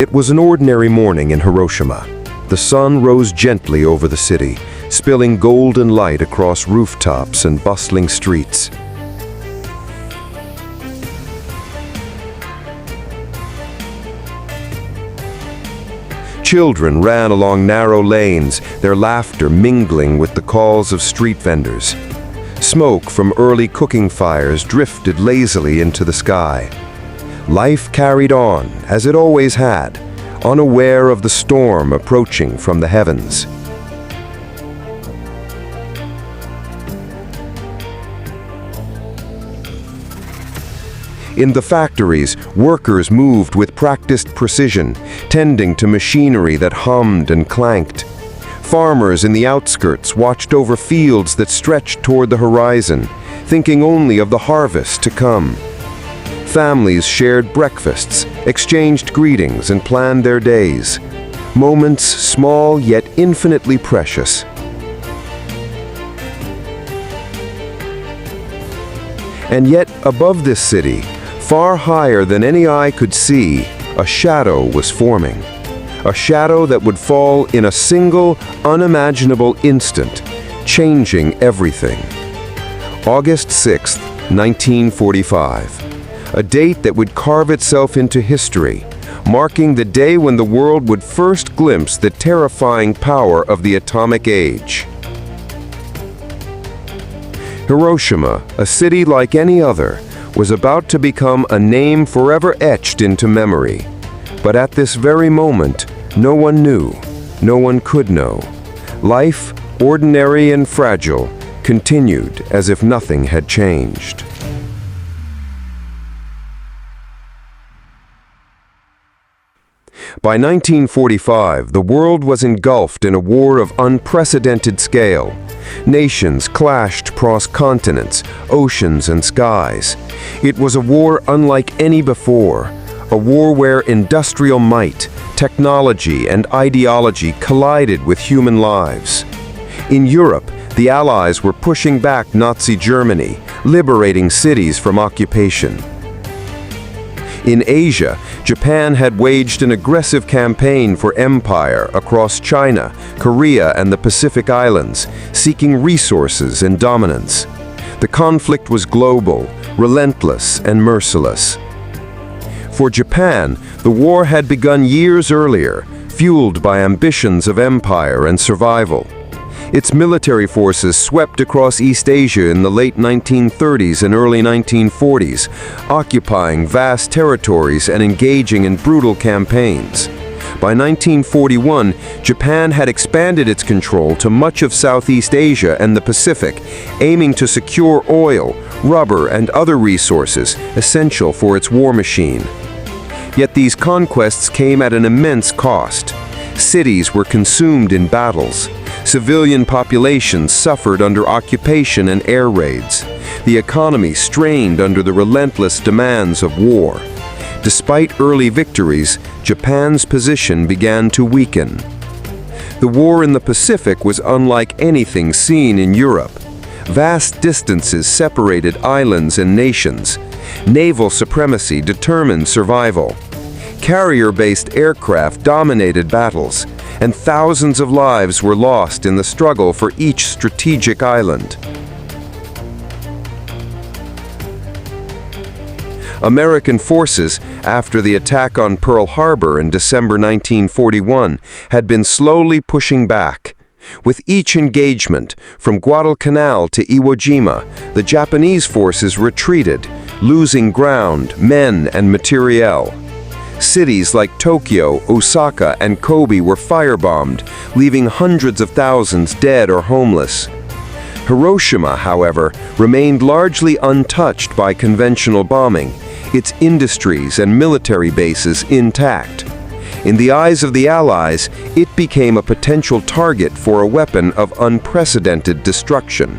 It was an ordinary morning in Hiroshima. The sun rose gently over the city, spilling golden light across rooftops and bustling streets. Children ran along narrow lanes, their laughter mingling with the calls of street vendors. Smoke from early cooking fires drifted lazily into the sky. Life carried on, as it always had, unaware of the storm approaching from the heavens. In the factories, workers moved with practiced precision, tending to machinery that hummed and clanked. Farmers in the outskirts watched over fields that stretched toward the horizon, thinking only of the harvest to come. Families shared breakfasts, exchanged greetings, and planned their days. Moments small yet infinitely precious. And yet, above this city, far higher than any eye could see, a shadow was forming. A shadow that would fall in a single, unimaginable instant, changing everything. August 6, 1945. A date that would carve itself into history, marking the day when the world would first glimpse the terrifying power of the atomic age. Hiroshima, a city like any other, was about to become a name forever etched into memory. But at this very moment, no one knew, no one could know. Life, ordinary and fragile, continued as if nothing had changed. By 1945, the world was engulfed in a war of unprecedented scale. Nations clashed across continents, oceans, and skies. It was a war unlike any before, a war where industrial might, technology, and ideology collided with human lives. In Europe, the Allies were pushing back Nazi Germany, liberating cities from occupation. In Asia, Japan had waged an aggressive campaign for empire across China, Korea, and the Pacific Islands, seeking resources and dominance. The conflict was global, relentless, and merciless. For Japan, the war had begun years earlier, fueled by ambitions of empire and survival. Its military forces swept across East Asia in the late 1930s and early 1940s, occupying vast territories and engaging in brutal campaigns. By 1941, Japan had expanded its control to much of Southeast Asia and the Pacific, aiming to secure oil, rubber, and other resources essential for its war machine. Yet these conquests came at an immense cost. Cities were consumed in battles. Civilian populations suffered under occupation and air raids. The economy strained under the relentless demands of war. Despite early victories, Japan's position began to weaken. The war in the Pacific was unlike anything seen in Europe. Vast distances separated islands and nations. Naval supremacy determined survival. Carrier-based aircraft dominated battles, and thousands of lives were lost in the struggle for each strategic island. American forces, after the attack on Pearl Harbor in December 1941, had been slowly pushing back. With each engagement, from Guadalcanal to Iwo Jima, the Japanese forces retreated, losing ground, men, and materiel. Cities like Tokyo, Osaka, and Kobe were firebombed, leaving hundreds of thousands dead or homeless. Hiroshima, however, remained largely untouched by conventional bombing, its industries and military bases intact. In the eyes of the Allies, it became a potential target for a weapon of unprecedented destruction.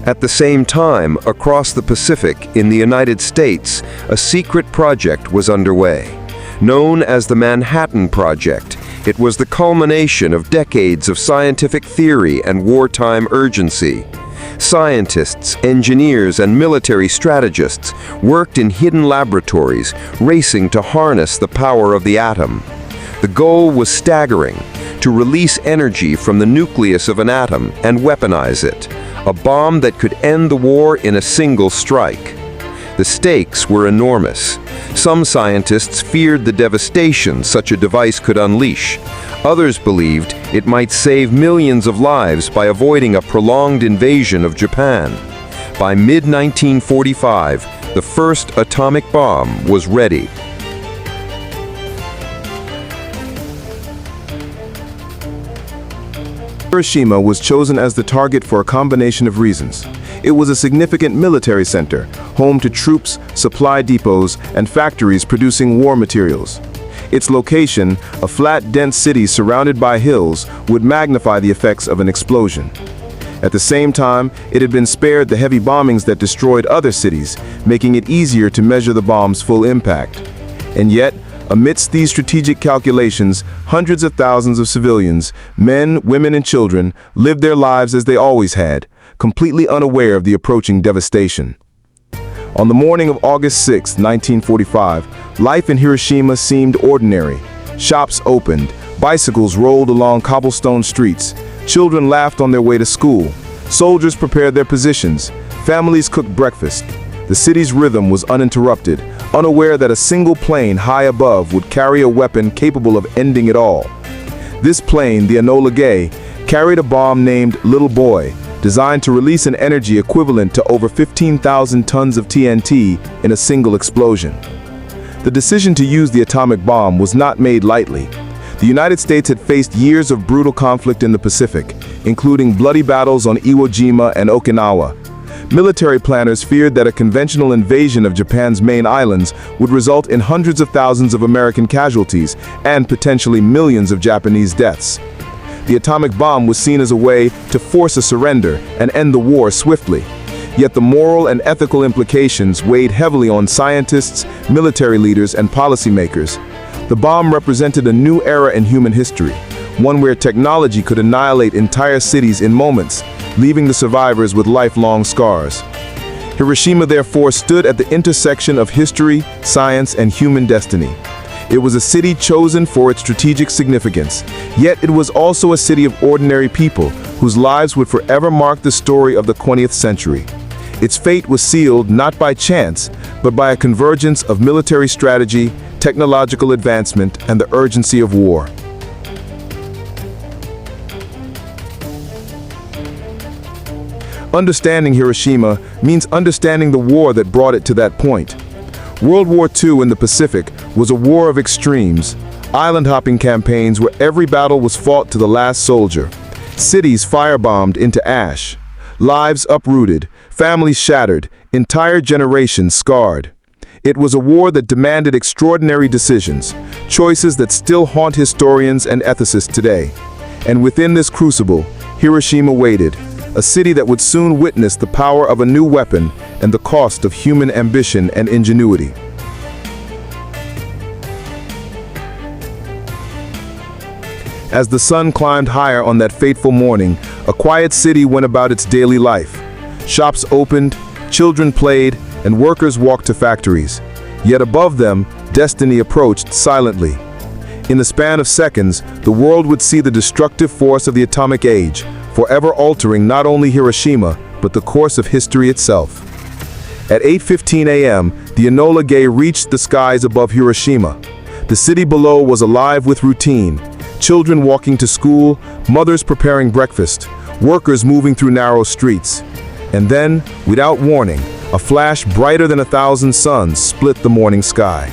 At the same time, across the Pacific, in the United States, a secret project was underway. Known as the Manhattan Project, it was the culmination of decades of scientific theory and wartime urgency. Scientists, engineers, and military strategists worked in hidden laboratories, racing to harness the power of the atom. The goal was staggering: to release energy from the nucleus of an atom and weaponize it, a bomb that could end the war in a single strike. The stakes were enormous. Some scientists feared the devastation such a device could unleash. Others believed it might save millions of lives by avoiding a prolonged invasion of Japan. By mid-1945, the first atomic bomb was ready. Hiroshima was chosen as the target for a combination of reasons. It was a significant military center, home to troops, supply depots, and factories producing war materials. Its location, a flat, dense city surrounded by hills, would magnify the effects of an explosion. At the same time, it had been spared the heavy bombings that destroyed other cities, making it easier to measure the bomb's full impact. And yet, amidst these strategic calculations, hundreds of thousands of civilians, men, women, and children, lived their lives as they always had, completely unaware of the approaching devastation. On the morning of August 6, 1945, life in Hiroshima seemed ordinary. Shops opened, bicycles rolled along cobblestone streets, children laughed on their way to school, soldiers prepared their positions, families cooked breakfast. The city's rhythm was uninterrupted, unaware that a single plane high above would carry a weapon capable of ending it all. This plane, the Enola Gay, carried a bomb named Little Boy, designed to release an energy equivalent to over 15,000 tons of TNT in a single explosion. The decision to use the atomic bomb was not made lightly. The United States had faced years of brutal conflict in the Pacific, including bloody battles on Iwo Jima and Okinawa. Military planners feared that a conventional invasion of Japan's main islands would result in hundreds of thousands of American casualties and potentially millions of Japanese deaths. The atomic bomb was seen as a way to force a surrender and end the war swiftly. Yet the moral and ethical implications weighed heavily on scientists, military leaders, and policymakers. The bomb represented a new era in human history, one where technology could annihilate entire cities in moments, leaving the survivors with lifelong scars. Hiroshima therefore stood at the intersection of history, science, and human destiny. It was a city chosen for its strategic significance, yet it was also a city of ordinary people whose lives would forever mark the story of the 20th century. Its fate was sealed not by chance, but by a convergence of military strategy, technological advancement, and the urgency of war. Understanding Hiroshima means understanding the war that brought it to that point. World War II in the Pacific was a war of extremes, island-hopping campaigns where every battle was fought to the last soldier, cities firebombed into ash, lives uprooted, families shattered, entire generations scarred. It was a war that demanded extraordinary decisions, choices that still haunt historians and ethicists today. And within this crucible, Hiroshima waited, a city that would soon witness the power of a new weapon and the cost of human ambition and ingenuity. As the sun climbed higher on that fateful morning, a quiet city went about its daily life. Shops opened, children played, and workers walked to factories. Yet above them, destiny approached silently. In the span of seconds, the world would see the destructive force of the atomic age, forever altering not only Hiroshima, but the course of history itself. At 8:15 a.m., the Enola Gay reached the skies above Hiroshima. The city below was alive with routine. Children walking to school, mothers preparing breakfast, workers moving through narrow streets. And then, without warning, a flash brighter than 1,000 suns split the morning sky.